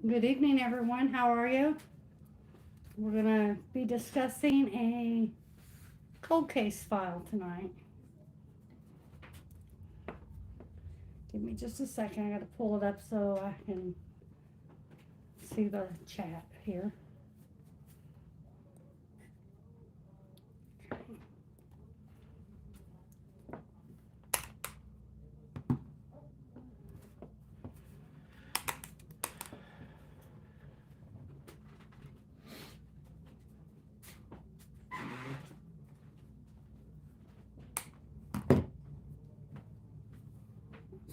Good evening, everyone. How are you? We're going to be discussing a cold case file tonight. Give me just a second. I got to pull it up so I can see the chat here.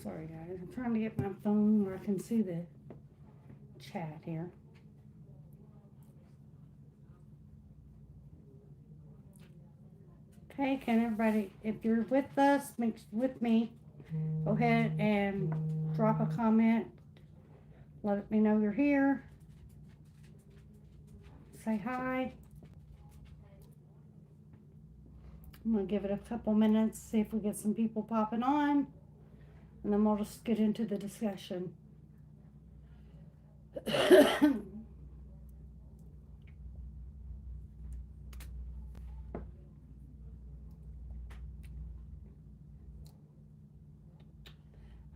Sorry, guys. I'm trying to get my phone where I can see the chat here. Okay, can everybody, if you're with us, with me, go ahead and drop a comment. Let me know you're here. Say hi. I'm going to give it a couple minutes, see if we get some people popping on, and then we'll just get into the discussion.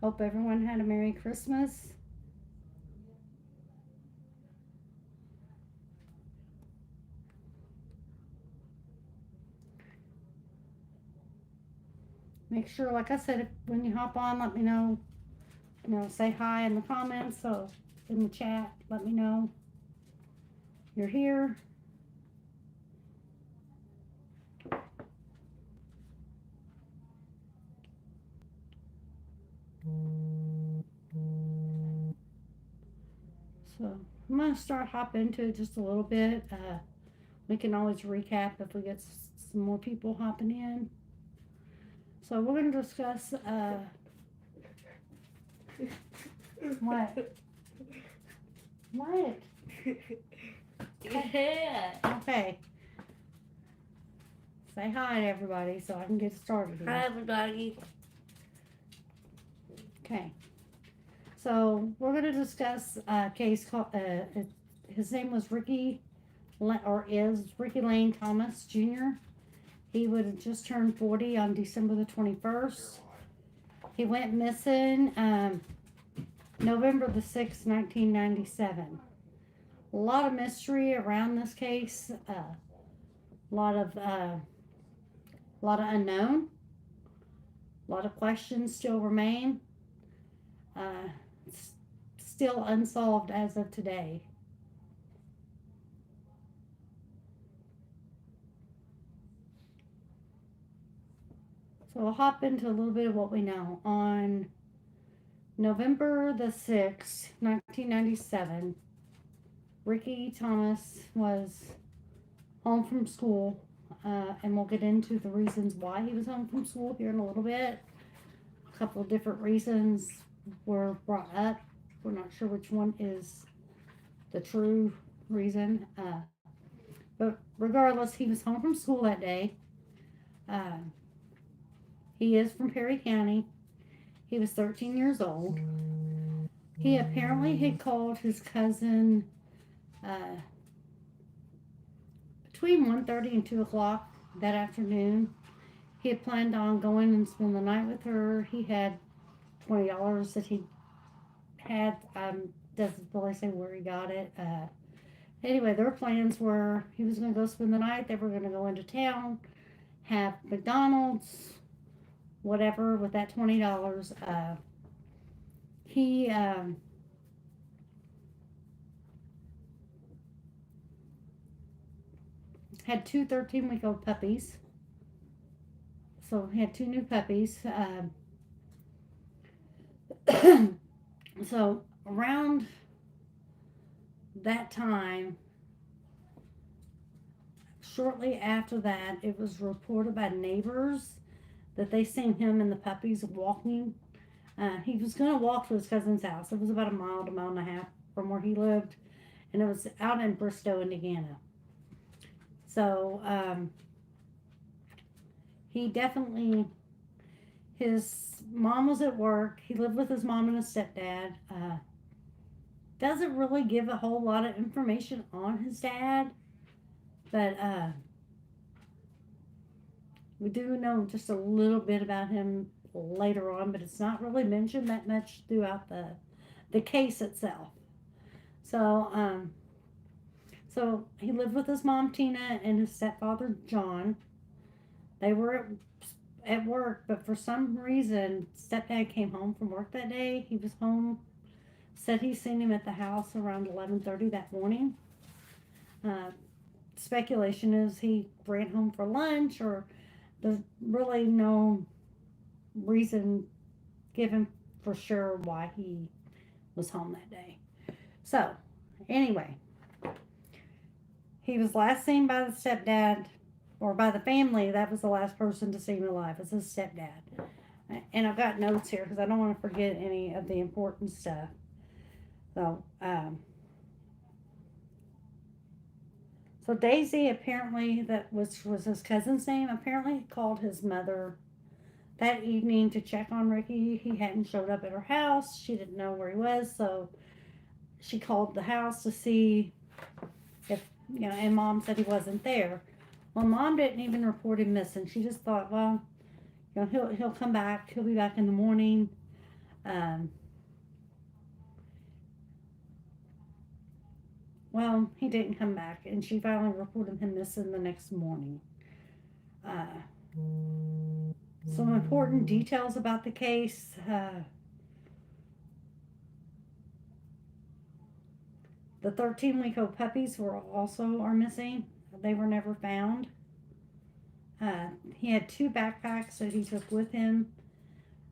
Hope everyone had a Merry Christmas. Make sure, like I said, when you hop on, let me know. Say hi in the comments, so in the chat, let me know you're here. So I'm going to start hopping into it just a little bit. We can always recap if we get some more people hopping in. So we're going to discuss what? What? Yeah. Okay. Say hi to everybody so I can get started here. Hi, everybody. Okay. So we're going to discuss a case called, his name was Ricky, or is Ricky Lane Thomas Jr. He would have just turned 40 on December the 21st. He went missing November the 6th, 1997. A lot of mystery around this case. A lot of unknown. A lot of questions still remain. Still unsolved as of today. So we'll hop into a little bit of what we know. On November the 6th, 1997, Ricky Thomas was home from school, and we'll get into the reasons why he was home from school here in a little bit. A couple of different reasons were brought up. We're not sure which one is the true reason. But regardless, he was home from school that day. Uh, he is from Perry County. He was 13 years old. He apparently had called his cousin between 1:30 and 2 o'clock that afternoon. He had planned on going and spend the night with her. He had $20 that he had. Doesn't really say where he got it. Anyway, their plans were he was going to go spend the night. They were going to go into town, have McDonald's, whatever, with that $20. He had two 13-week-old puppies. So he had two new puppies. So around that time, shortly after that, it was reported by neighbors that they seen him and the puppies walking. He was going to walk to his cousin's house. It was about a mile to a mile and a half from where he lived, and it was out in Bristow, Indiana. So he definitely, his mom was at work. He lived with his mom and his stepdad. doesn't really give a whole lot of information on his dad, but we do know just a little bit about him later on, but it's not really mentioned that much throughout the case itself. So so he lived with his mom Tina and his stepfather John. They were at work, but for some reason, stepdad came home from work that day. He was home. Said he seen him at the house around 11:30 that morning. Uh, Speculation is he ran home for lunch, or there's really no reason given for sure why he was home that day. So, anyway, he was last seen by the stepdad, or by the family. That was the last person to see him alive, was his stepdad. And I've got notes here because I don't want to forget any of the important stuff. So, so Daisy apparently, that was his cousin's name. Apparently, called his mother that evening to check on Ricky. He hadn't showed up at her house. She didn't know where he was, so she called the house to see if, and mom said he wasn't there. Well, mom didn't even report him missing. She just thought, well, he'll come back. He'll be back in the morning. Um, well, he didn't come back, and she finally reported him missing the next morning. Uh, some important details about the case. The 13-week-old puppies were also are missing. They were never found. He had two backpacks that he took with him.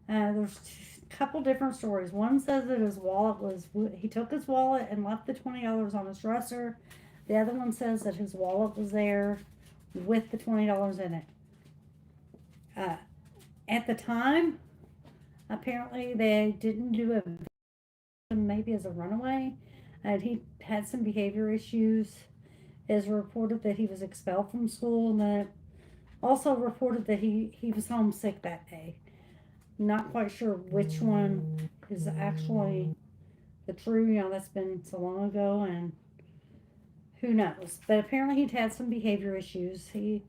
There's a couple different stories. One says that his wallet was, he took his wallet and left the $20 on his dresser. The other one says that his wallet was there with the $20 in it. Uh, at the time, apparently they didn't do a maybe as a runaway. He had some behavior issues. It is reported that he was expelled from school, and that also reported that he was homesick that day. Not quite sure which one is actually the true, that's been so long ago, and who knows. But apparently he'd had some behavior issues. He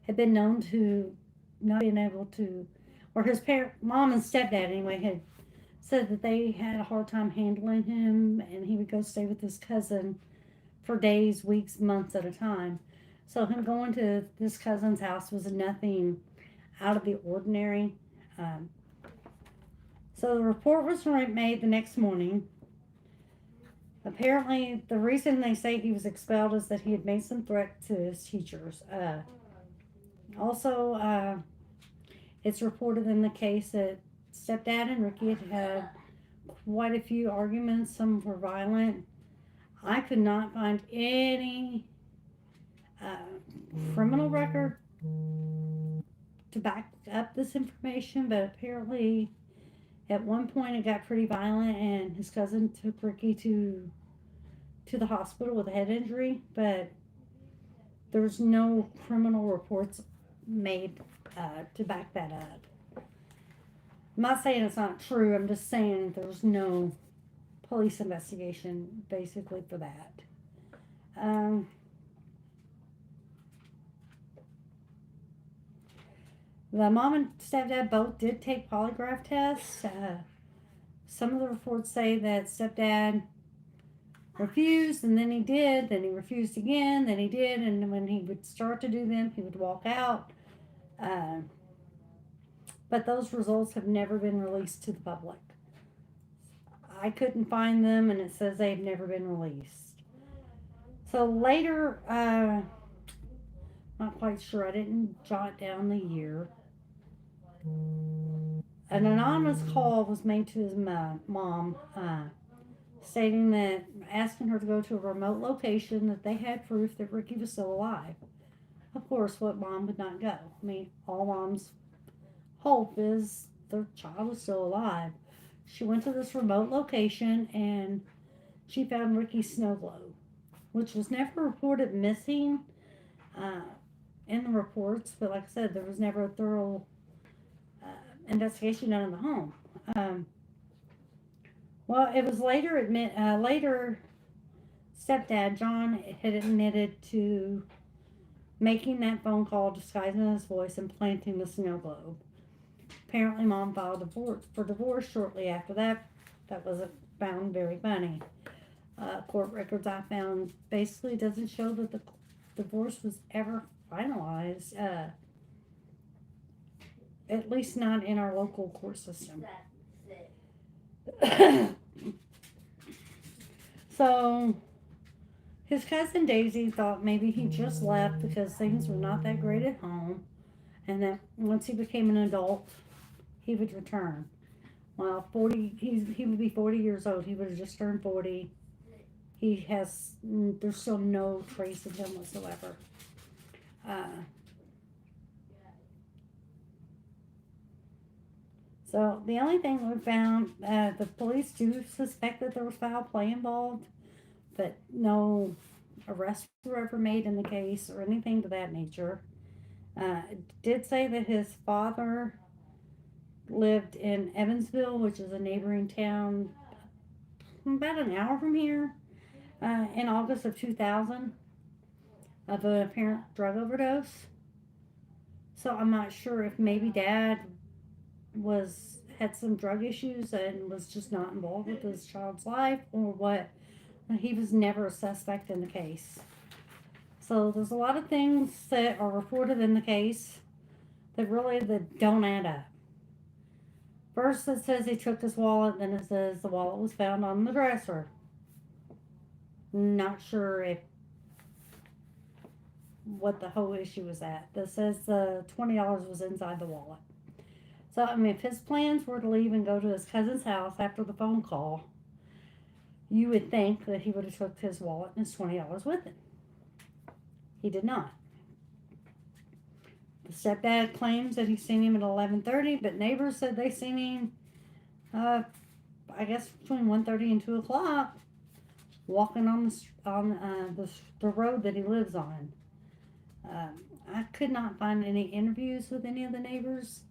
had been known to not being able to, or his mom and stepdad anyway, had said that they had a hard time handling him, and he would go stay with his cousin for days, weeks, months at a time. So him going to this cousin's house was nothing out of the ordinary. Um, so the report was made the next morning. Apparently, the reason they say he was expelled is that he had made some threat to his teachers. Also, it's reported in the case that stepdad and Ricky had had quite a few arguments. Some were violent. I could not find any uh, criminal record to back up this information, but apparently at one point it got pretty violent, and his cousin took Ricky to the hospital with a head injury, but there's no criminal reports made to back that up. I'm not saying it's not true. I'm just saying there's no police investigation basically for that. Um, the mom and stepdad both did take polygraph tests. Some of the reports say that stepdad refused, and then he did, then he refused again, then he did, and when he would start to do them, he would walk out. Uh, but those results have never been released to the public. I couldn't find them, and it says they've never been released. So later, not quite sure, I didn't jot down the year. An anonymous call was made to his mom, stating that, asking her to go to a remote location that they had proof that Ricky was still alive. Of course, what mom would not go? I mean, all moms hope is their child is still alive. She went to this remote location and she found Ricky's snow globe, which was never reported missing uh, in the reports, but like I said, there was never a thorough investigation done in the home. Um, Well, it was later stepdad John had admitted to making that phone call, disguising his voice, and planting the snow globe. Apparently, mom filed for divorce shortly after that. That wasn't found very funny. Court records I found basically doesn't show that the divorce was ever finalized. At least not in our local court system. So his cousin Daisy thought maybe he just left because things were not that great at home, and that once he became an adult, he would return. Well, he would be 40 years old. He would have just turned 40. There's still no trace of him whatsoever. Uh, so the only thing we found, the police do suspect that there was foul play involved, but no arrests were ever made in the case or anything to that nature. It did say that his father lived in Evansville, which is a neighboring town about an hour from here, in August of 2000 of an apparent drug overdose. So I'm not sure if maybe dad was had some drug issues and was just not involved with his child's life or what. He was never a suspect in the case. So there's a lot of things that are reported in the case that don't add up. First, it says he took his wallet, then it says the wallet was found on the dresser. Not sure if what the whole issue was at. That says the $20 was inside the wallet. So I mean, if his plans were to leave and go to his cousin's house after the phone call, you would think that he would have took his wallet and his $20 with him. He did not. The stepdad claims that he's seen him at 11:30, but neighbors said they seen him, uh, I guess between 1:30 and 2 o'clock, walking on the road that he lives on. I could not find any interviews with any of the neighbors,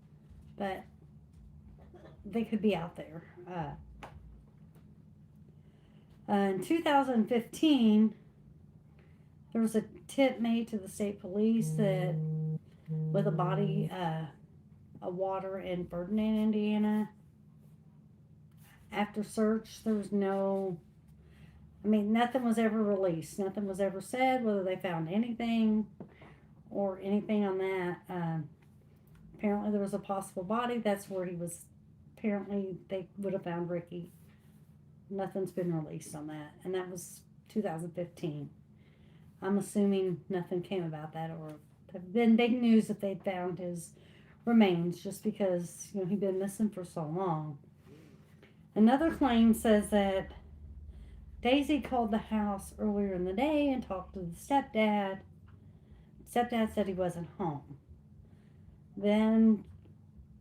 but they could be out there. In 2015, there was a tip made to the state police that with a body of water in Ferdinand, Indiana. After search, there was no. I mean, nothing was ever released. Nothing was ever said whether they found anything or anything on that. Apparently, there was a possible body. That's where he was. Apparently, they would have found Ricky. Nothing's been released on that, and that was 2015. I'm assuming nothing came about that, or have been big news if they'd found his remains, just because he'd been missing for so long. Another claim says that Daisy called the house earlier in the day and talked to the stepdad. Stepdad said he wasn't home. Then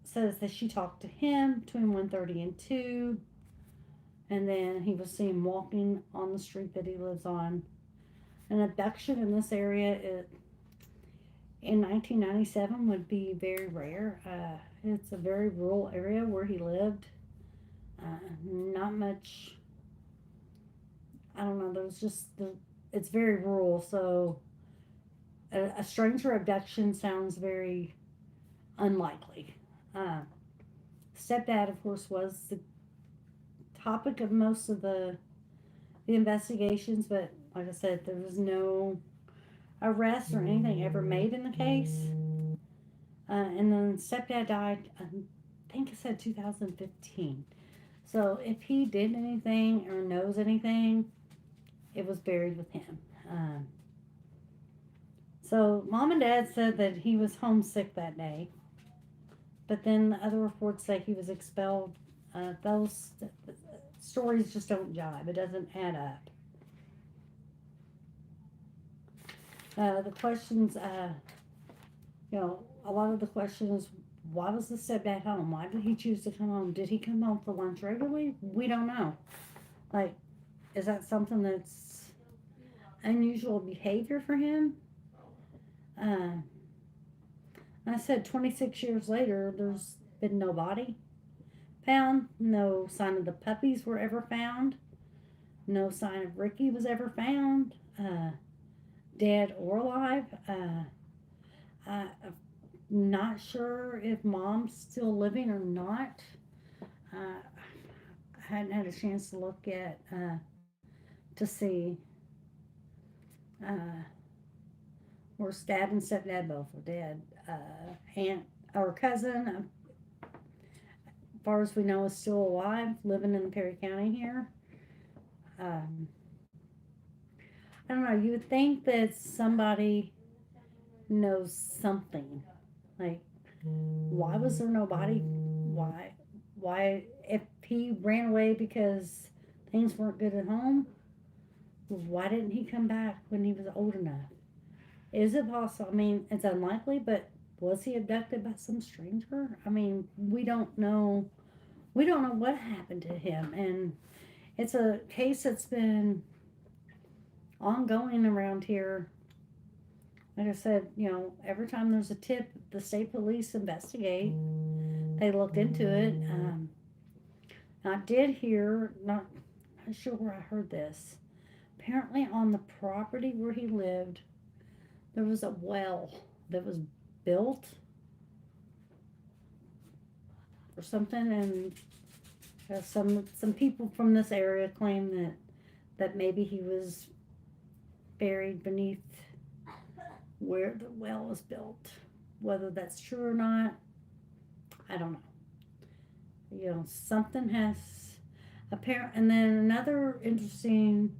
says that she talked to him between 1:30 and 2, and then he was seen walking on the street that he lives on. An abduction in this area in 1997 would be very rare. It's a very rural area where he lived. Not much. I don't know. It's very rural, so a stranger abduction sounds very unlikely. Stepdad, of course, was the topic of most of the investigations, but like I said, there was no arrest or anything ever made in the case. And then stepdad died, I think it said 2015. So if he did anything or knows anything, it was buried with him. So mom and dad said that he was homesick that day, but then the other reports say he was expelled. Those stories just don't jive. It doesn't add up. The questions, a lot of the questions, why was the stepdad home? Why did he choose to come home? Did he come home for lunch regularly? We don't know. Like, is that something that's unusual behavior for him? Uh, I said 26 years later, there's been no body. found. No sign of the puppies were ever found. No sign of Ricky was ever found, dead or alive. I'm not sure if mom's still living or not. I hadn't had a chance to look at to see uh, where dad and stepdad both were dead. Aunt or cousin, as far as we know, is still alive, living in Perry County here. Um, I don't know. You would think that somebody knows something. Like, why was there nobody? Why? Why? If he ran away because things weren't good at home, why didn't he come back when he was old enough? Is it possible? I mean, it's unlikely, but was he abducted by some stranger? I mean, we don't know. We don't know what happened to him, and it's a case that's been ongoing around here. Like I said, every time there's a tip, the state police investigate. They looked into it. I did hear, not sure where I heard this. Apparently, on the property where he lived, there was a well that was built or something, and some people from this area claim that maybe he was buried beneath where the well was built. Whether that's true or not, I don't know. Something has apparent. And then another interesting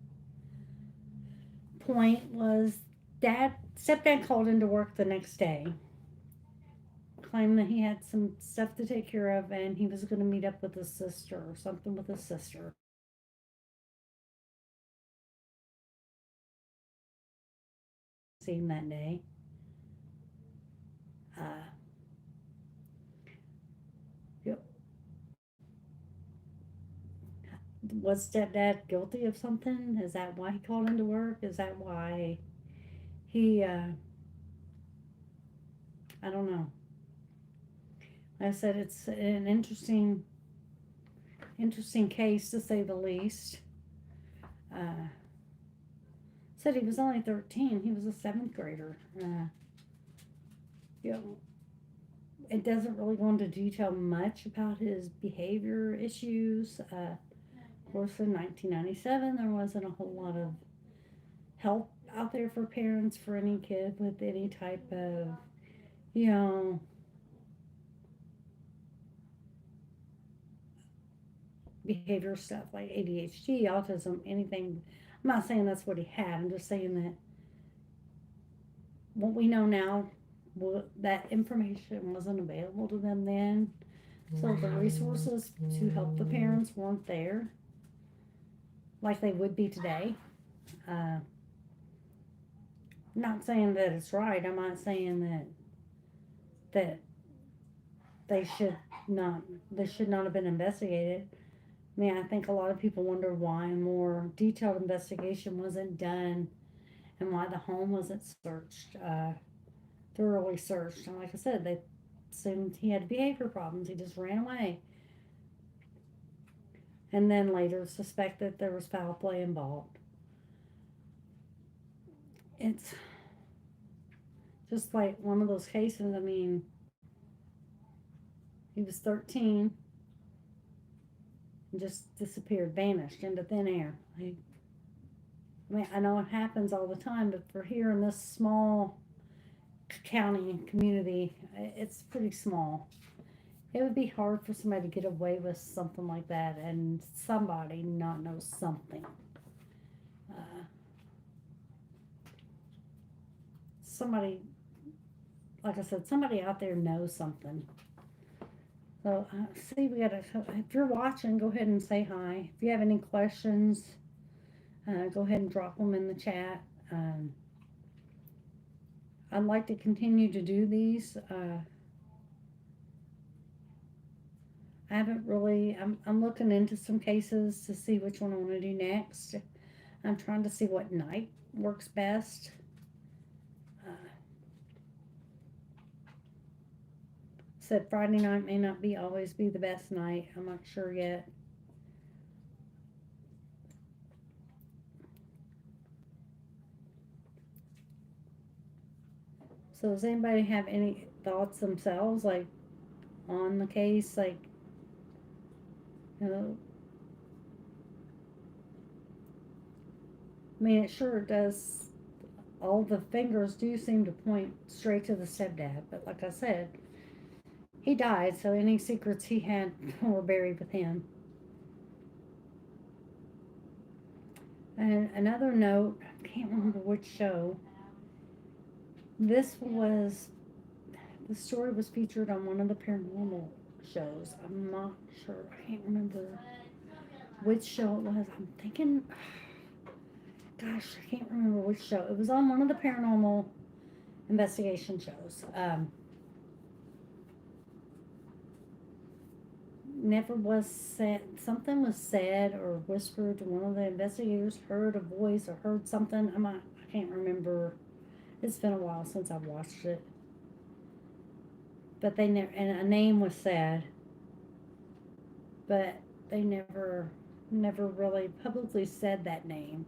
point was stepdad called into work the next day, claimed that he had some stuff to take care of, and he was going to meet up with his sister or something with his sister. Seen that day. Uh, was stepdad guilty of something? Is that why he called into work? Is that why he? I don't know. Like I said, it's an interesting case to say the least. Uh, said he was only 13. He was a seventh grader. You know, it doesn't really go into detail much about his behavior issues. Of course, in 1997, there wasn't a whole lot of help out there for parents for any kid with any type of, you know, behavior stuff like ADHD, autism, anything. I'm not saying that's what he had. I'm just saying that what we know now, that information wasn't available to them then. So the resources to help the parents weren't there like they would be today. Uh, not saying that it's right. I'm not saying that they should not they should not have been investigated. I mean, I think a lot of people wonder why more detailed investigation wasn't done and why the home wasn't searched, thoroughly searched. And like I said, they assumed he had behavior problems. He just ran away. And then later suspected there was foul play involved. It's just like one of those cases. I mean, he was 13 and just disappeared, vanished into thin air. I mean, I know it happens all the time, but for here in this small county community, it's pretty small. It would be hard for somebody to get away with something like that and somebody not know something. Uh, somebody, like I said, somebody out there knows something. So, see, we gotta, if you're watching, go ahead and say hi. If you have any questions, go ahead and drop them in the chat. Um, I'd like to continue to do these. I haven't really, I'm looking into some cases to see which one I want to do next. I'm trying to see what night works best. Uh, Said Friday night may not be always be the best night. I'm not sure yet. So does anybody have any thoughts themselves, like on the case? Like, you know, I mean, it sure does. All the fingers do seem to point straight to the stepdad, but like I said, he died, so any secrets he had were buried with him. And another note, I can't remember which show. This was the story was featured on one of the paranormal shows. I'm not sure. I can't remember which show it was. I'm thinking, gosh, I can't remember which show. It was on one of the paranormal investigation shows. Never was said, something was said or whispered to one of the investigators, heard a voice or heard something. I can't remember. It's been a while since I've watched it. But they never, and a name was said, but they never really publicly said that name.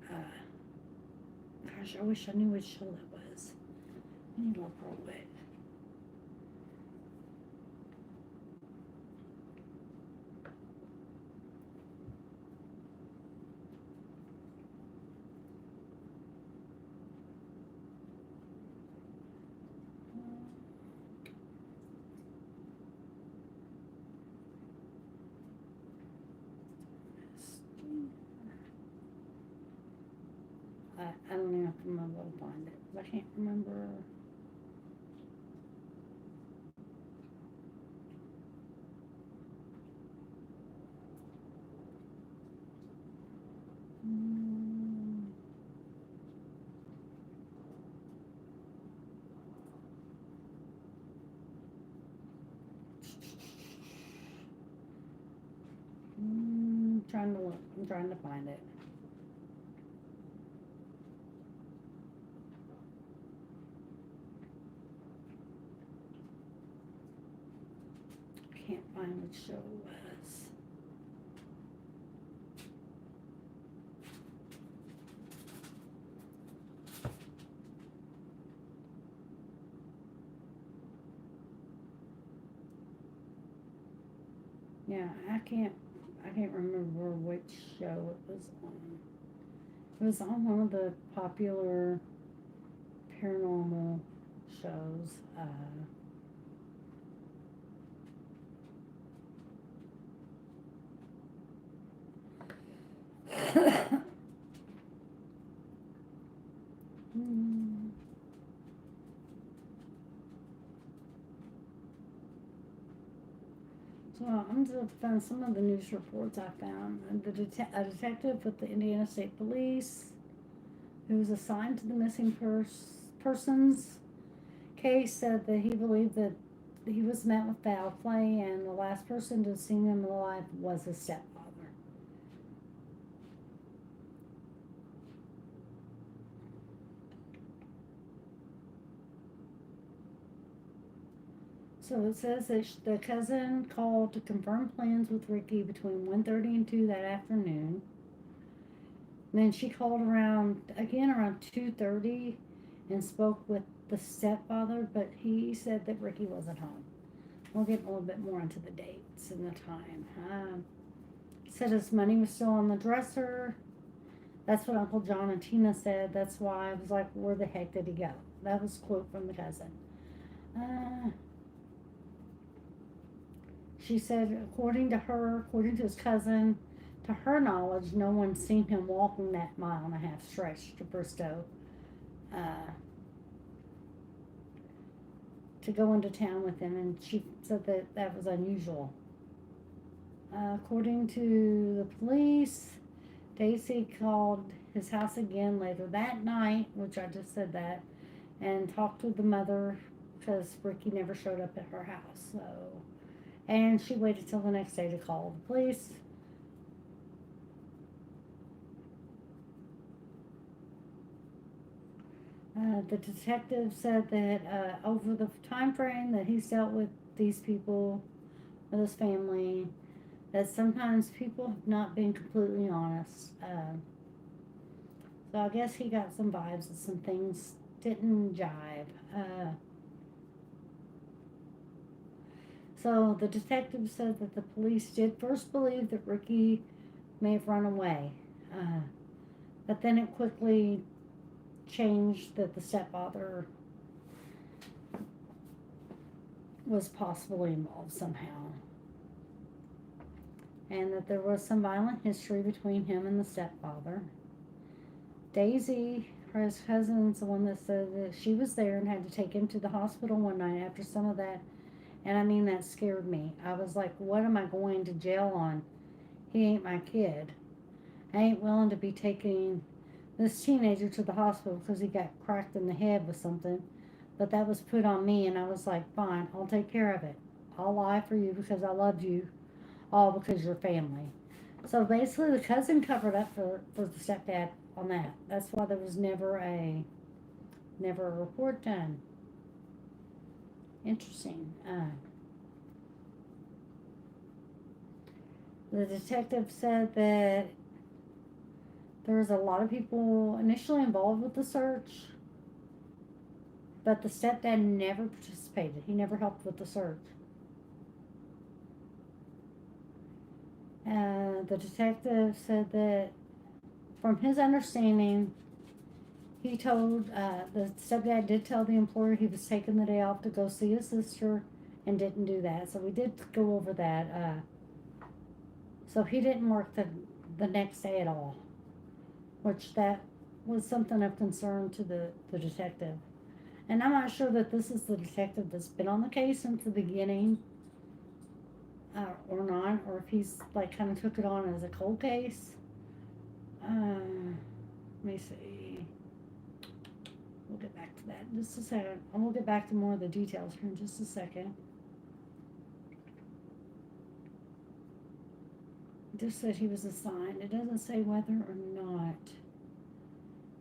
Uh, Gosh, I wish I knew which show that was. I need to look real quick. I don't even have to remember to find it. I can't remember. Mm, trying to look. I'm trying to find it. I can't find which show it was. Yeah, I can't remember which show it was on. It was on one of the popular paranormal shows. Hmm. So I'm just found some of the news reports I found. A detective with the Indiana State Police, who was assigned to the missing persons case, said that he believed that he was met with foul play, and the last person to have seen him alive was his stepfather. So it says that the cousin called to confirm plans with Ricky between 1:30 and 2 that afternoon. And then she called around 2:30 and spoke with the stepfather, but he said that Ricky wasn't home. We'll get a little bit more into the dates and the time. Said his money was still on the dresser. That's what Uncle John and Tina said. That's why I was like, where the heck did he go? That was a quote from the cousin. Uh, she said, according to his cousin, to her knowledge, no one's seen him walking that mile and a half stretch to Bristow uh, to go into town with him, and she said that that was unusual. According to the police, Daisy called his house again later that night, which I just said that, and talked with the mother because Ricky never showed up at her house. So, and she waited till the next day to call the police. The detective said that over the time frame that he's dealt with these people, with his family, that sometimes people have not been completely honest. So I guess he got some vibes that some things didn't jive. So the detective said that the police did first believe that Ricky may have run away, uh, but then it quickly changed that the stepfather was possibly involved somehow, and that there was some violent history between him and the stepfather. Daisy, his cousin's the one that said that she was there and had to take him to the hospital one night after some of that. And I mean, that scared me. I was like, what am I going to jail on? He ain't my kid. I ain't willing to be taking this teenager to the hospital because he got cracked in the head with something. But that was put on me, and I was like, fine, I'll take care of it. I'll lie for you because I love you, all because you're family. So basically, the cousin covered up for the stepdad on that. That's why there was never a report done. Interesting. The detective said that there was a lot of people initially involved with the search, but the stepdad never participated. He never helped with the search. The detective said that from his understanding, he told the stepdad did tell the employer he was taking the day off to go see his sister and didn't do that. So we did go over that. So he didn't work the next day at all, which that was something of concern to the detective. And I'm not sure that this is the detective that's been on the case since the beginning, or not, or if he's like kind of took it on as a cold case. Let me see. We'll get back to that in just a second. And we'll get back to more of the details here in just a second. It just said he was assigned. It doesn't say whether or not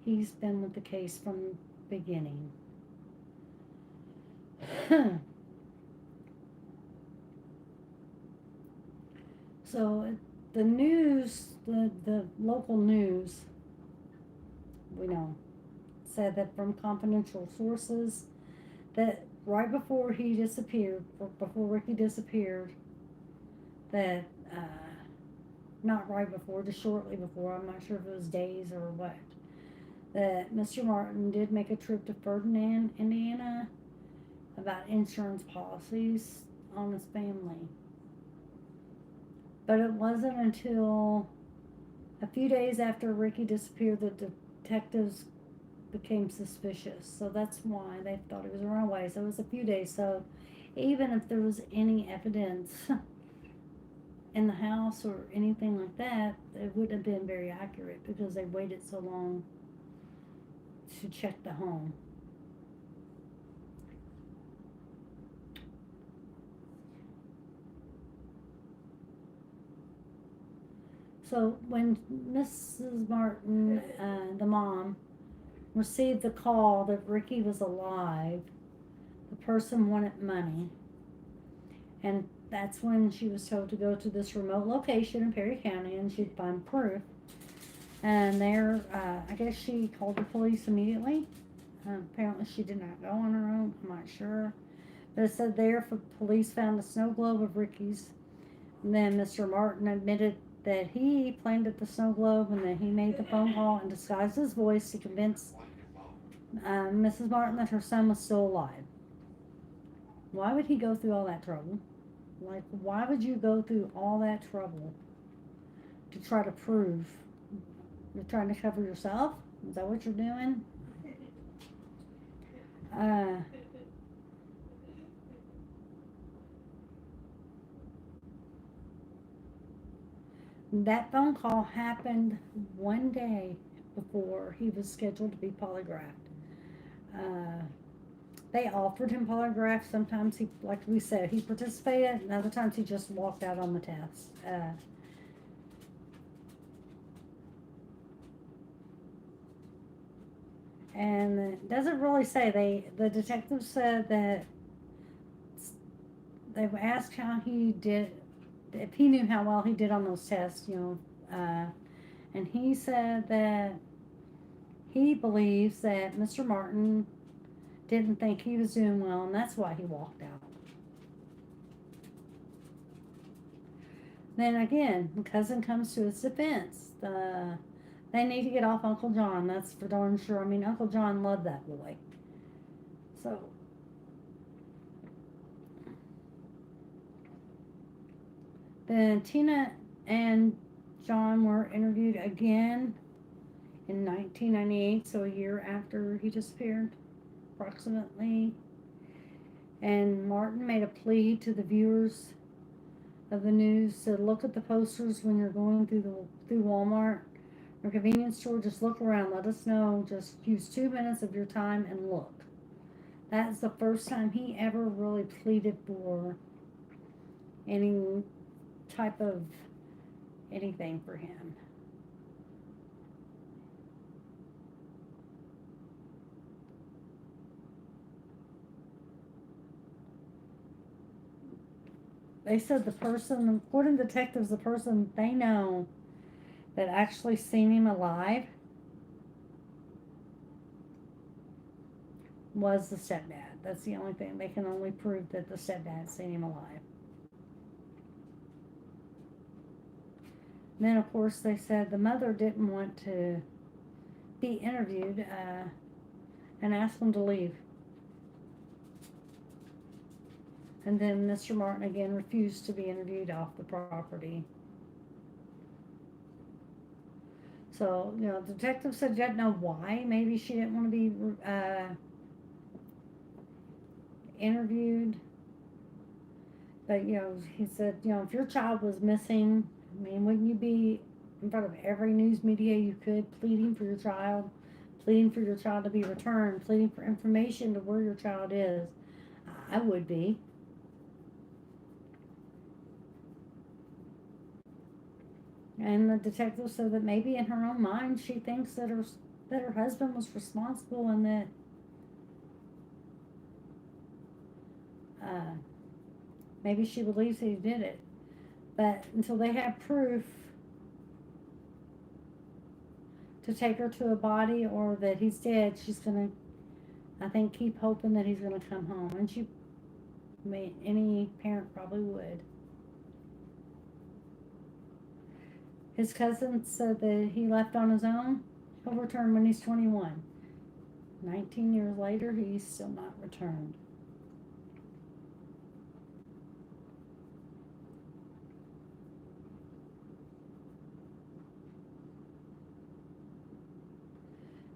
he's been with the case from the beginning. So the news, the local news, we know, said that from confidential sources that right before he disappeared, before Ricky disappeared, that not right before, just shortly before, I'm not sure if it was days or what, that Mr. Martin did make a trip to Ferdinand, Indiana, about insurance policies on his family. But it wasn't until a few days after Ricky disappeared that detectives became suspicious. So that's why they thought he was a runaway. So it was a few days. So even if there was any evidence in the house or anything like that, it wouldn't have been very accurate because they waited so long to check the home. So when Mrs. Martin, the mom, received the call that Ricky was alive, the person wanted money. And that's when she was told to go to this remote location in Perry County and she'd find proof. And there, I guess she called the police immediately. Apparently she did not go on her own, I'm not sure. But it said there, police found a snow globe of Ricky's. And then Mr. Martin admitted that he planted the snow globe and that he made the phone call and disguised his voice to convince Mrs. Martin that her son was still alive. Why would he go through all that trouble? Like, why would you go through all that trouble to try to prove you're trying to cover yourself? Is that what you're doing? That phone call happened one day before he was scheduled to be polygraphed. Uh, they offered him polygraph. Sometimes he, like we said, he participated, and other times he just walked out on the test. And it doesn't really say. The detective said that they asked how he did, if he knew how well he did on those tests, and he said that he believes that Mr. Martin didn't think he was doing well, and that's why he walked out. Then again, the cousin comes to his defense. They need to get off Uncle John. That's for darn sure. I mean, Uncle John loved that boy. So then Tina and John were interviewed again in 1998, so a year after he disappeared, approximately. And Martin made a plea to the viewers of the news to look at the posters when you're going through Walmart or convenience store. Just look around. Let us know. Just use 2 minutes of your time and look. That's the first time he ever really pleaded for any type of anything for him. They said the person, according to detectives, the person they know that actually seen him alive was the stepdad. That's the only thing. They can only prove that the stepdad seen him alive. And then, of course, they said the mother didn't want to be interviewed and asked them to leave. And then Mr. Martin again refused to be interviewed off the property. So, the detective said you didn't know why. Maybe she didn't want to be interviewed. But, he said, if your child was missing, I mean, wouldn't you be in front of every news media you could, pleading for your child, pleading for your child to be returned, pleading for information to where your child is? I would be. And the detective said that maybe in her own mind she thinks that her husband was responsible and that uh, maybe she believes he did it. But until they have proof to take her to a body or that he's dead, she's gonna, I think, keep hoping that he's gonna come home. And I mean, any parent probably would. His cousin said that he left on his own. He'll return when he's 21. 19 years later, he's still not returned.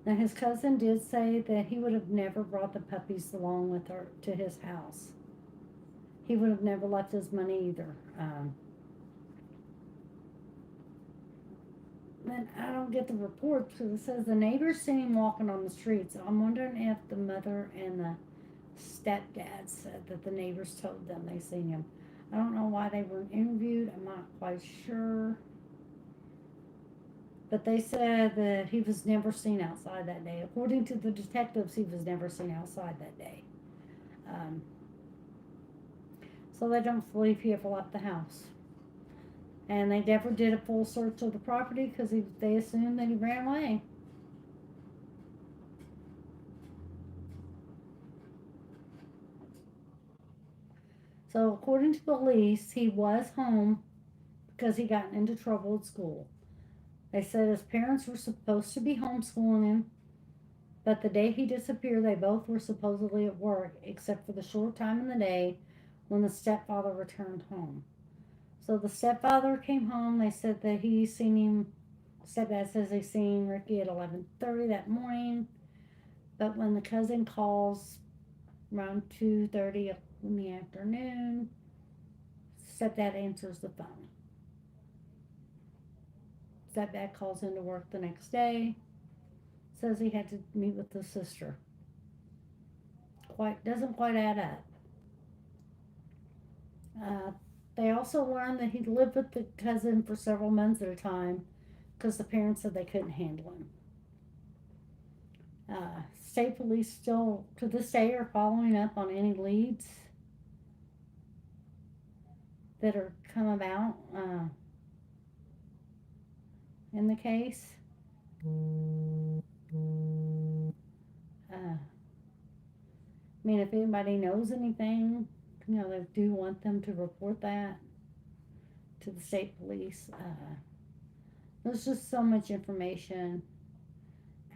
Now, his cousin did say that he would have never brought the puppies along with her to his house. He would have never left his money either. Then I don't get the report because it says the neighbors seen him walking on the street. So I'm wondering if the mother and the stepdad said that the neighbors told them they seen him. I don't know why they weren't interviewed. I'm not quite sure. But they said that he was never seen outside that day. According to the detectives, he was never seen outside that day. Um, so they don't believe he ever left the house. And they never did a full search of the property because they assumed that he ran away. So according to police, he was home because he got into trouble at school. They said his parents were supposed to be homeschooling him, but the day he disappeared, they both were supposedly at work, except for the short time in the day when the stepfather returned home. So the stepfather came home. They said that he seen him. Stepdad says he seen Ricky at 11:30 that morning, but when the cousin calls around 2:30 in the afternoon, stepdad answers the phone. Stepdad calls into work the next day, says he had to meet with his sister. Quite doesn't quite add up. Uh, they also learned that he lived with the cousin for several months at a time because the parents said they couldn't handle him. State police still, to this day, are following up on any leads that are come about in the case. I mean, if anybody knows anything, they do want them to report that to the state police. There's just so much information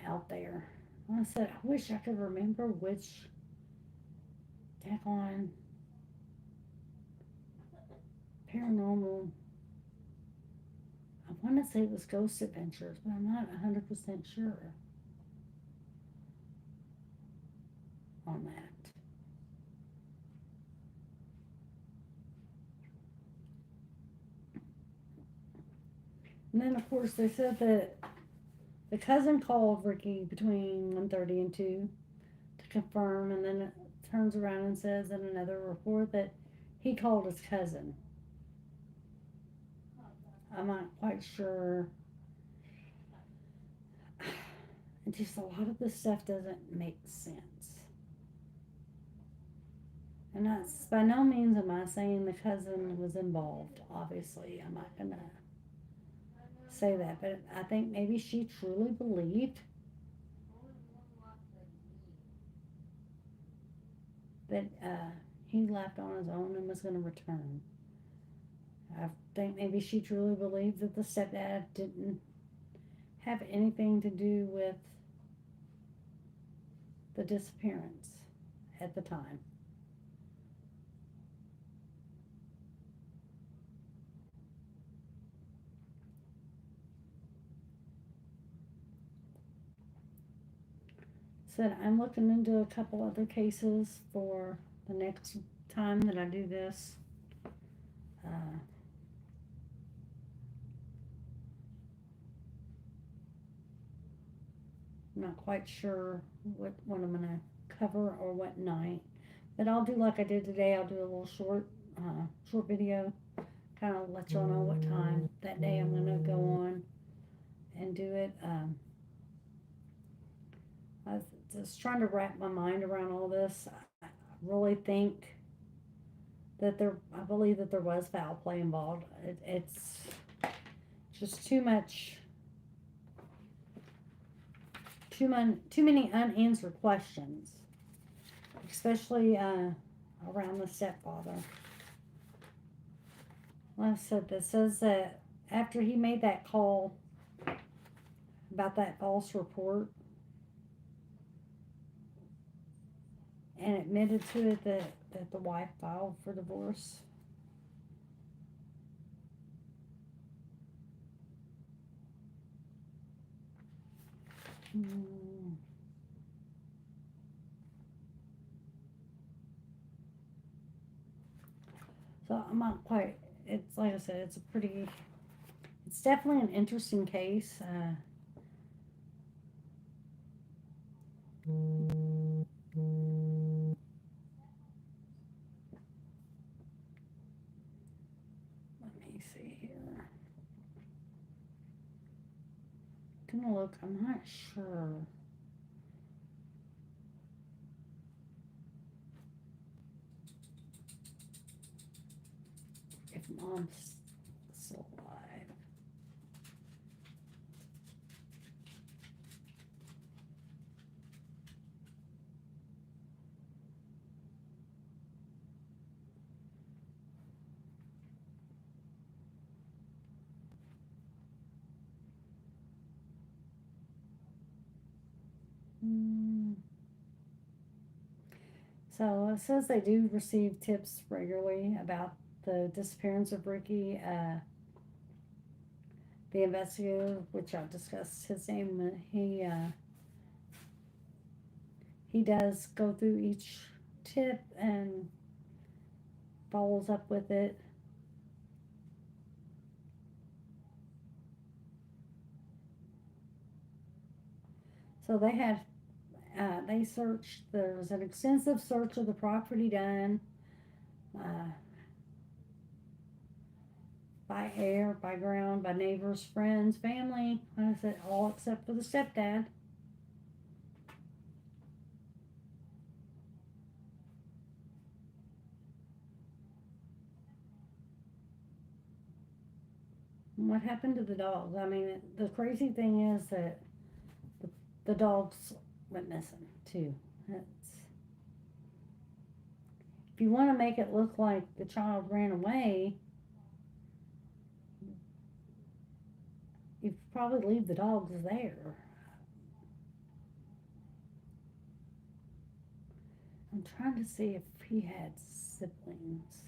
out there. Like I said, I wish I could remember which daggone paranormal. I want to say it was Ghost Adventures, but I'm not 100% sure on that. And then, of course, they said that the cousin called Ricky between 1:30 and 2 to confirm, and then it turns around and says in another report that he called his cousin. I'm not quite sure. And just a lot of this stuff doesn't make sense. And that's by no means am I saying the cousin was involved. Obviously, I'm not gonna say that, but I think maybe she truly believed that he left on his own and was going to return. I think maybe she truly believed that the stepdad didn't have anything to do with the disappearance at the time. Said I'm looking into a couple other cases for the next time that I do this. I'm not quite sure what I'm going to cover or what night. But I'll do like I did today. I'll do a little short video, kind of let y'all know what time that day I'm gonna go on and do it. I was just trying to wrap my mind around all this. I really think that I believe that there was foul play involved. It's just too many unanswered questions, especially around the stepfather. Like I said, this says that after he made that call about that false report and admitted to it that the wife filed for divorce. Hmm. So I'm not quite. It's like I said. It's definitely an interesting case. Let me see here. Gonna look. I'm not sure if mom's still alive. Hmm. So it says they do receive tips regularly about the disappearance of Ricky. The investigator, which I've discussed his name, he does go through each tip and follows up with it. So they searched. There was an extensive search of the property done uh, by air, by ground, by neighbors, friends, family. Like I said, all except for the stepdad. What happened to the dogs? I mean, the crazy thing is that the, the dogs went missing too. It's, if you want to make it look like the child ran away, you probably leave the dogs there. I'm trying to see if he had siblings.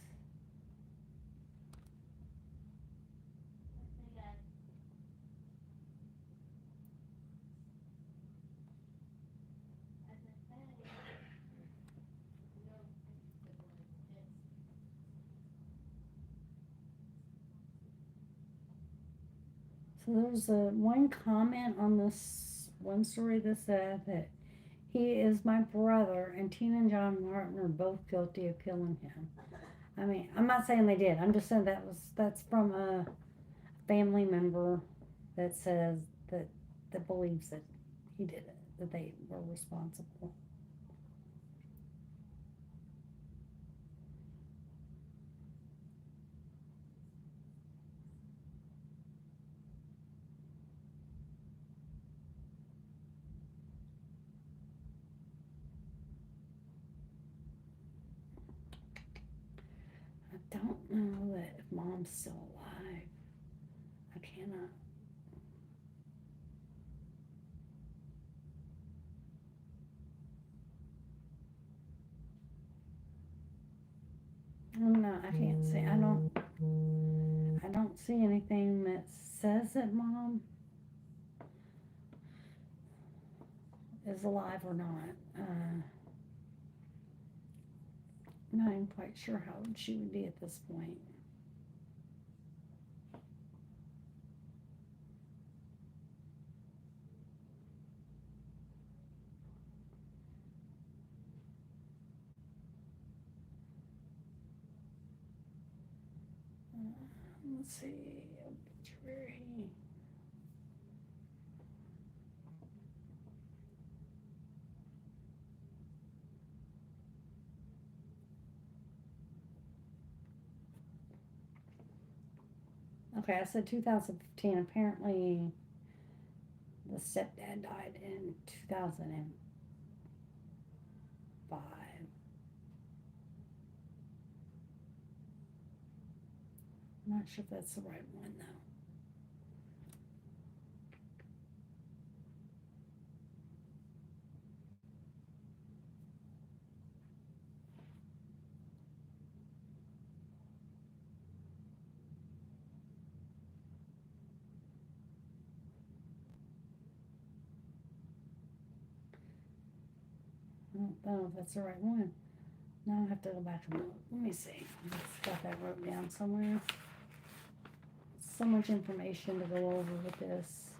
So there's a one comment on this one story that said that he is my brother, and Tina and John Martin are both guilty of killing him. I mean, I'm not saying they did. I'm just saying that's from a family member that says that that believes that he did it, that they were responsible. I don't know that if mom's still alive. I cannot. I'm not. I can't see. I don't. I don't see anything that says that mom is alive or not. I'm not even quite sure how old she would be at this point. Let's see. Obituary. Okay, I said 2015. Apparently, the stepdad died in 2005. I'm not sure if that's the right one though. I don't know if that's the right one. Now I have to go back and look. Let me see. I've got that wrote down somewhere. So much information to go over with this.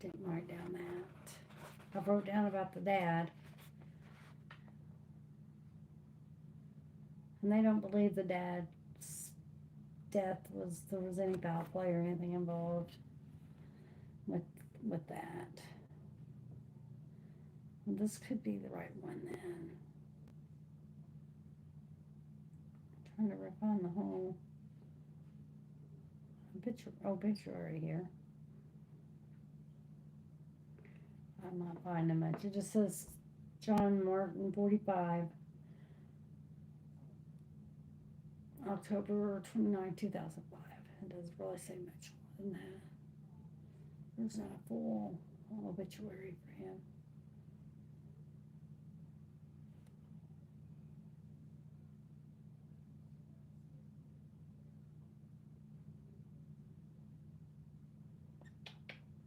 Didn't write down that. I wrote down about the dad, and they don't believe the dad's death was there was any foul play or anything involved with with that. Well, this could be the right one then. I'm trying to find the whole obituary here. I'm not finding much. It just says John Martin, 45, October 29, 2005. It doesn't really say much more than that. There's not a full obituary for him.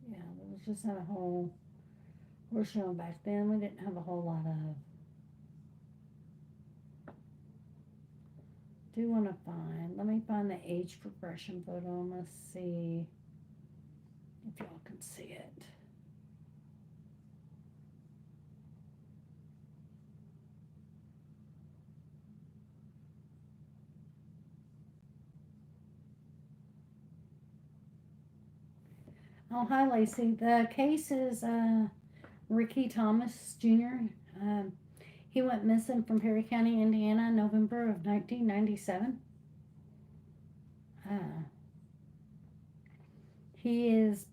Yeah, there was just not a whole, course, you know, back then we didn't have a whole lot of. Do want to find, let me find the age progression photo and let's see if y'all can see it. Oh, hi, Lacey. The case is Ricky Thomas Jr. Um, He went missing from Perry County, Indiana, in November of 1997. Uh, he is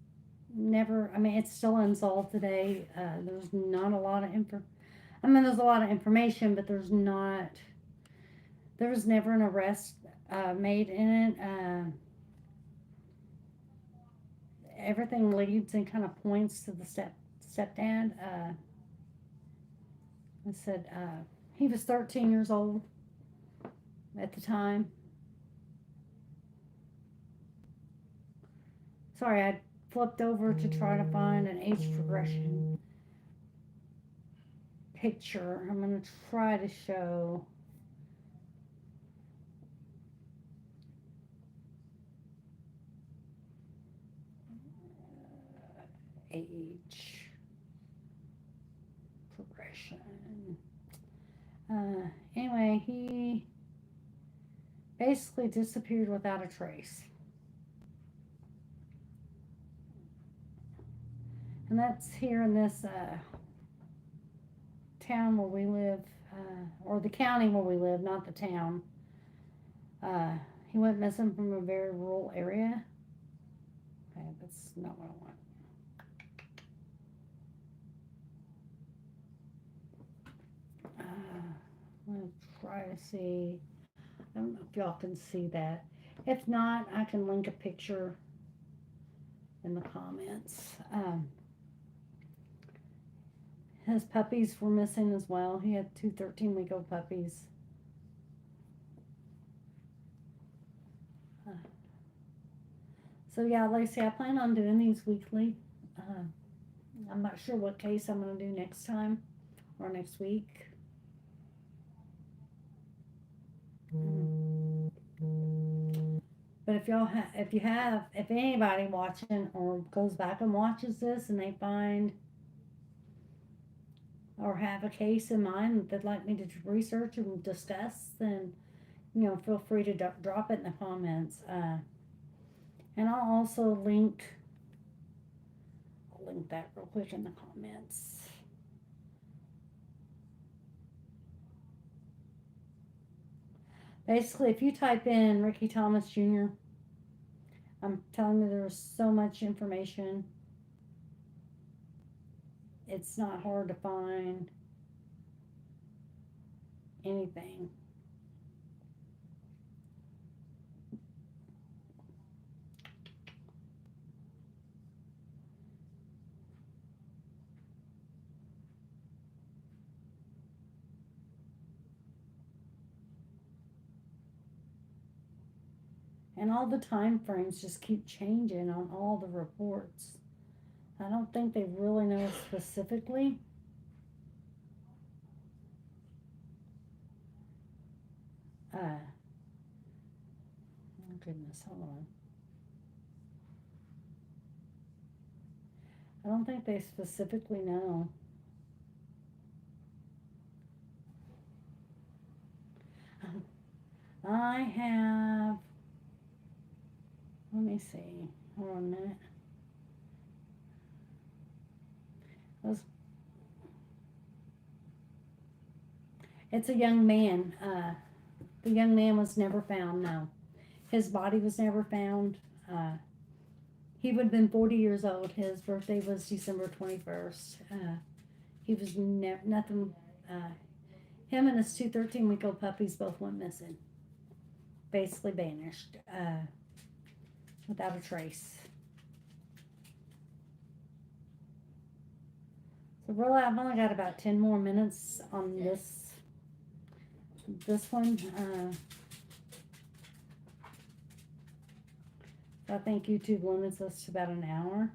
never, I mean, it's still unsolved today. There's not a lot of info. I mean, there's a lot of information, but there was never an arrest made in it. Everything leads and kind of points to the stepdad. I said he was 13 years old at the time. Sorry, I flipped over to try to find an age progression picture. I'm going to try to show age progression. Anyway, he basically disappeared without a trace. And that's here in this town where we live, or the county where we live, not the town. He went missing from a very rural area. Okay, that's not what I want. I'm going to try to see. I don't know if y'all can see that. If not, I can link a picture in the comments. His puppies were missing as well. He had two 13-week-old puppies. So yeah, Lacey, I plan on doing these weekly. I'm not sure what case I'm going to do next time or next week. But if anybody watching or goes back and watches this and they find or have a case in mind that they'd like me to research and discuss, then, feel free to drop it in the comments. And I'll also link that real quick in the comments. Basically, if you type in Ricky Thomas Jr., I'm telling you, there's so much information. It's not hard to find anything. And all the time frames just keep changing on all the reports. I don't think they really know specifically. Oh goodness, hold on. I don't think they specifically know. I have, let me see, hold on a minute. It's a young man. The young man was never found, no. His body was never found. He would have been 40 years old. His birthday was December 21st. He was nothing. Him and his two 13-week-old puppies both went missing. Basically vanished without a trace. So really, I've only got about 10 more minutes on this one. I think YouTube limits us to about an hour.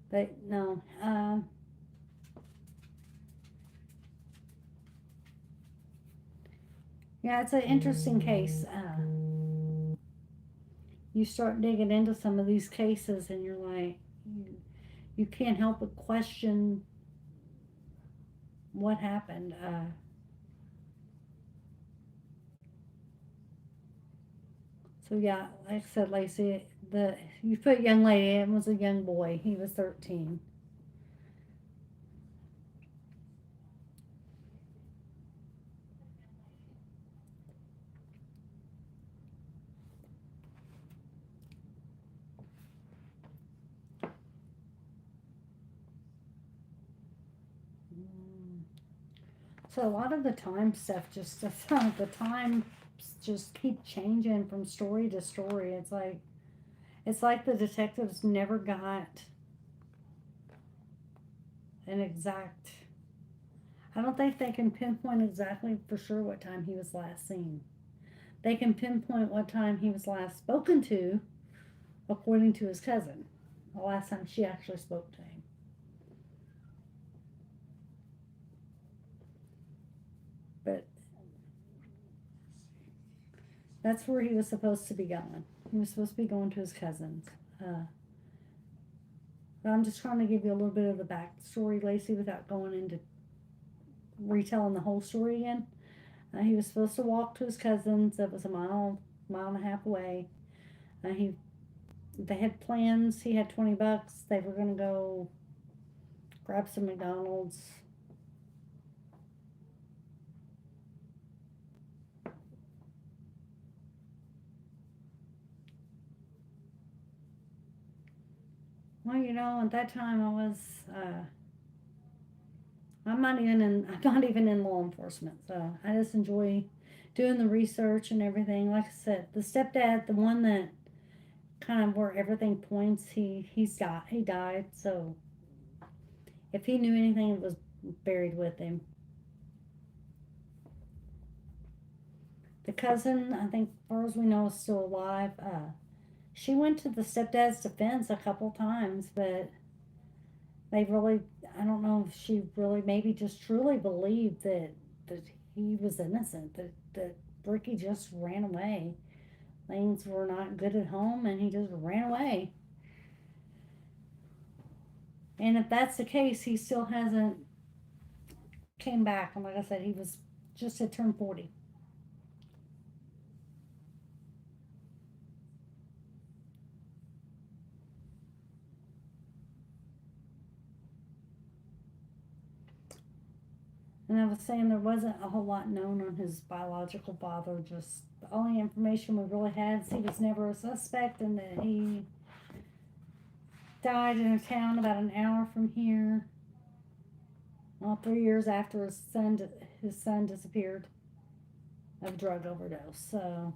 But no, yeah, it's an interesting case. You start digging into some of these cases and you're like, you can't help but question what happened. So yeah, like I said, Lacey, you put young lady, it was a young boy. He was 13. So a lot of the time stuff just the time just keep changing from story to story. It's like the detectives never got an exact. I don't think they can pinpoint exactly for sure what time he was last seen. They can pinpoint what time he was last spoken to, according to his cousin. The last time she actually spoke to him. But that's where he was supposed to be going. He was supposed to be going to his cousin's. Uh, but I'm just trying to give you a little bit of the backstory, Lacey, without going into retelling the whole story again. He was supposed to walk to his cousin's. That was a mile and a half away. He They had plans. He had $20. They were gonna go grab some McDonald's. Well, at that time I was. I'm not even in law enforcement, so I just enjoy doing the research and everything. Like I said, the stepdad, the one that kind of where everything points, he died. So if he knew anything, it was buried with him. The cousin, I think, as far as we know, is still alive. She went to the stepdad's defense a couple times, but they really, I don't know if she really maybe just truly believed that he was innocent, that Ricky just ran away. Things were not good at home, and he just ran away. And if that's the case, he still hasn't came back. And like I said, he was just had turned 40. And I was saying there wasn't a whole lot known on his biological father. Just the only information we really had is he was never a suspect and that he died in a town about an hour from here. Well, 3 years after his son disappeared of drug overdose. So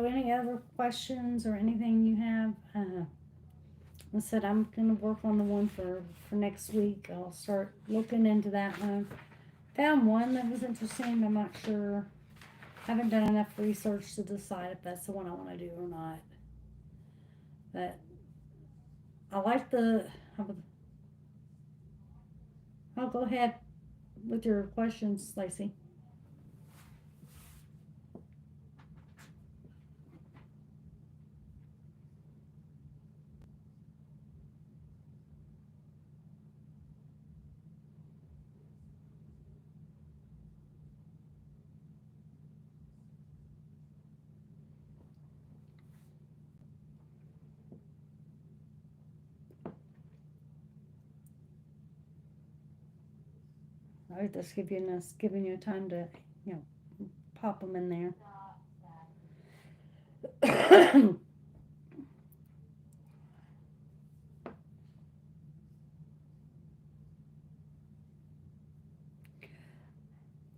any other questions or anything you have? I said I'm gonna work on the one for next week. I'll start looking into that one. Found one that was interesting. I'm not sure. Haven't done enough research to decide if that's the one I want to do or not. But I like the. I'll go ahead with your questions, Lacey. I was just giving you time to, you know, pop them in there.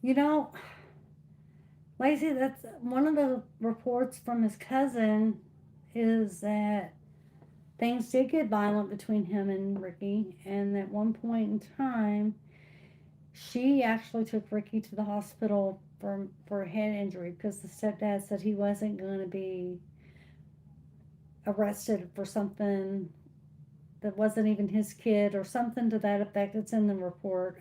you know, Lacey, that's one of the reports from his cousin is that things did get violent between him and Ricky, and at one point in time, she actually took Ricky to the hospital for a head injury because the stepdad said he wasn't going to be arrested for something that wasn't even his kid or something to that effect. It's in the report.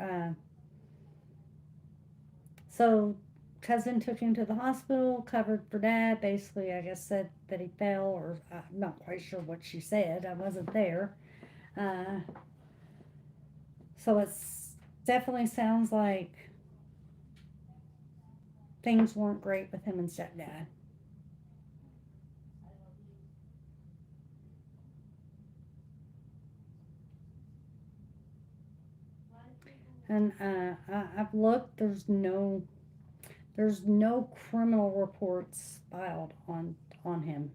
So cousin took him to the hospital, covered for dad. Basically, I guess said that he fell, or I'm not quite sure what she said. I wasn't there. Uh, so it's definitely sounds like things weren't great with him and stepdad. And I've looked. There's no criminal reports filed on him.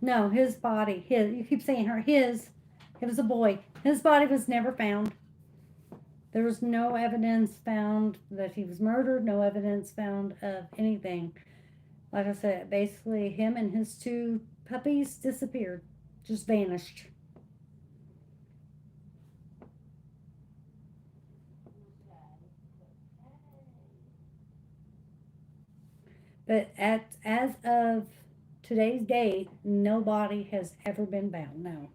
No, his body. His. You keep saying her. His. It was a boy. His body was never found. There was no evidence found that he was murdered. No evidence found of anything. Like I said, basically him and his two puppies disappeared, just vanished. But as of today's date, nobody has ever been found. No.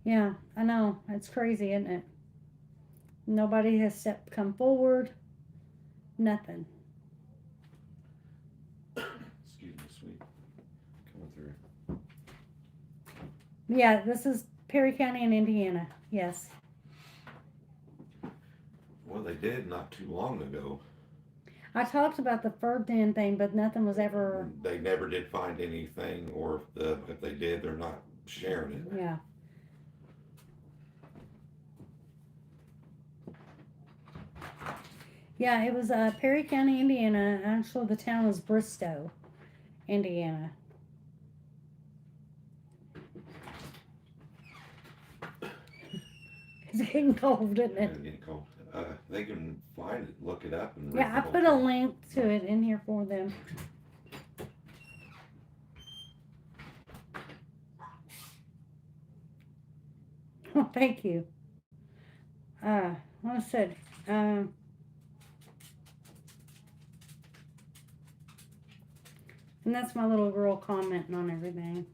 Yeah, I know. It's crazy, isn't it? Nobody has come forward. Nothing. Excuse me, sweet. Coming through. Yeah, this is Perry County in Indiana. Yes. Well, they did not too long ago. I talked about the Ferdinand thing, but nothing was ever. They never did find anything, or if they did, they're not sharing it. Yeah. Yeah, it was Perry County, Indiana. Actually, the town was Bristow, Indiana. It's getting cold, isn't it? It's getting cold. They can find it, look it up, and read Yeah, the I whole put a thing. link to it in here for them. Oh, thank you. Like I said, and that's my little girl commenting on everything.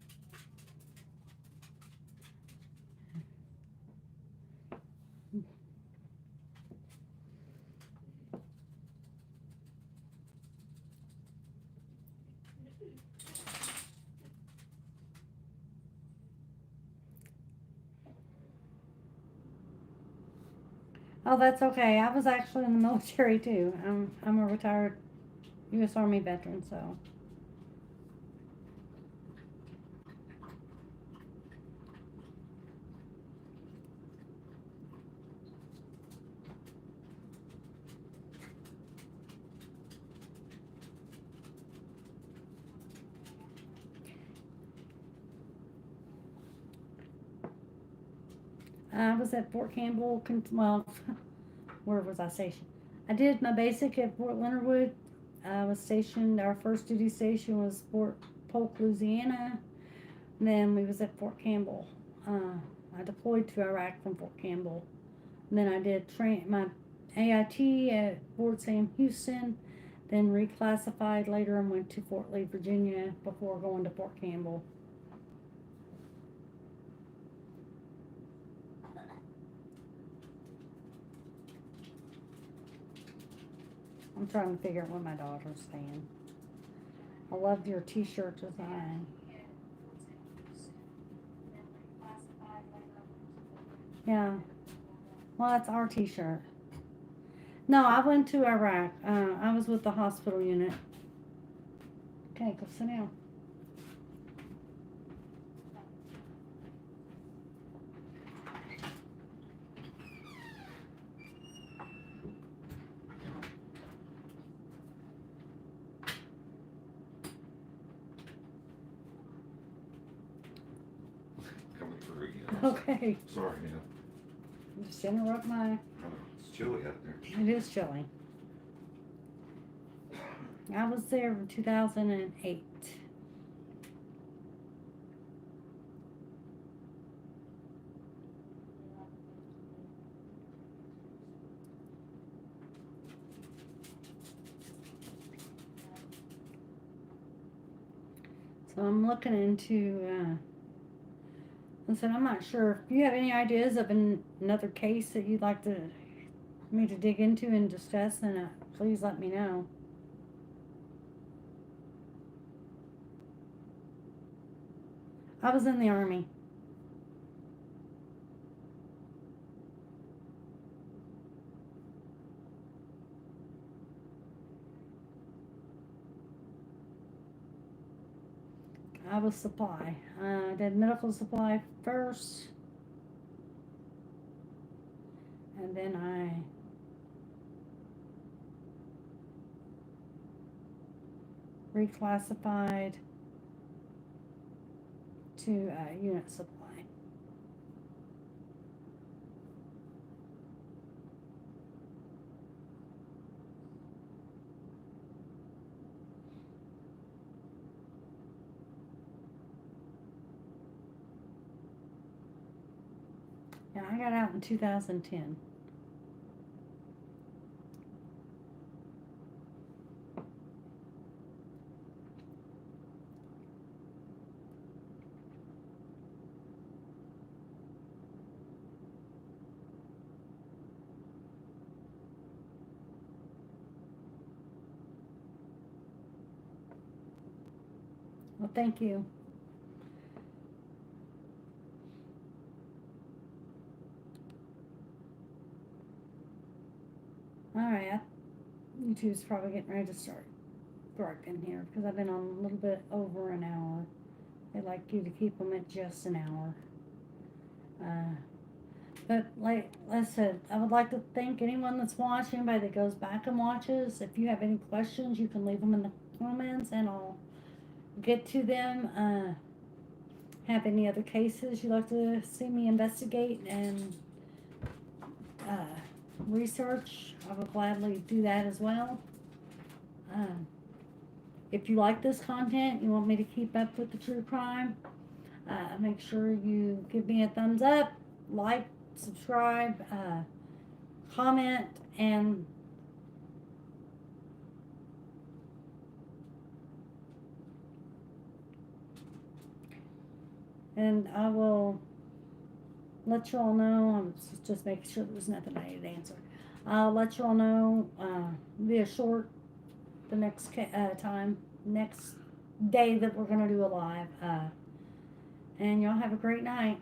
Oh, that's okay. I was actually in the military too. I'm a retired U.S. Army veteran, so. I was at Fort Campbell, well, where was I stationed? I did my basic at Fort Leonard Wood. I was stationed, our first duty station was Fort Polk, Louisiana. And then we was at Fort Campbell. I deployed to Iraq from Fort Campbell. And then I did my AIT at Fort Sam Houston, then reclassified later and went to Fort Lee, Virginia before going to Fort Campbell. I'm trying to figure out what my daughter's saying. I love your t-shirt design. Yeah, well, that's our t-shirt. No, I went to Iraq. I was with the hospital unit. Okay, go sit down. Coming through again. Okay, Sorry, man. just interrupt my. Oh, it's chilly out there. It is chilly. I was there in 2008. So I'm looking into. I said I'm not sure if you have any ideas of another case that you'd like to me to dig into and discuss, then please let me know. I was in the army. I was supply. I did medical supply first, and then I reclassified to unit supply. Yeah, I got out in 2010. Well, thank you. All right, YouTube's probably getting ready to start working here because I've been on a little bit over an hour. They like you to keep them at just an hour. But like I said, I would like to thank anyone that's watching, anybody that goes back and watches. If you have any questions, you can leave them in the comments and I'll get to them. Have any other cases you'd like to see me investigate and uh, research, I will gladly do that as well. Um, if you like this content, you want me to keep up with the true crime, make sure you give me a thumbs up, like, subscribe, comment, and I will let you all know. I'm just making sure there's nothing I need to answer. I'll let you all know. Be a short the next next day that we're gonna do a live. And y'all have a great night.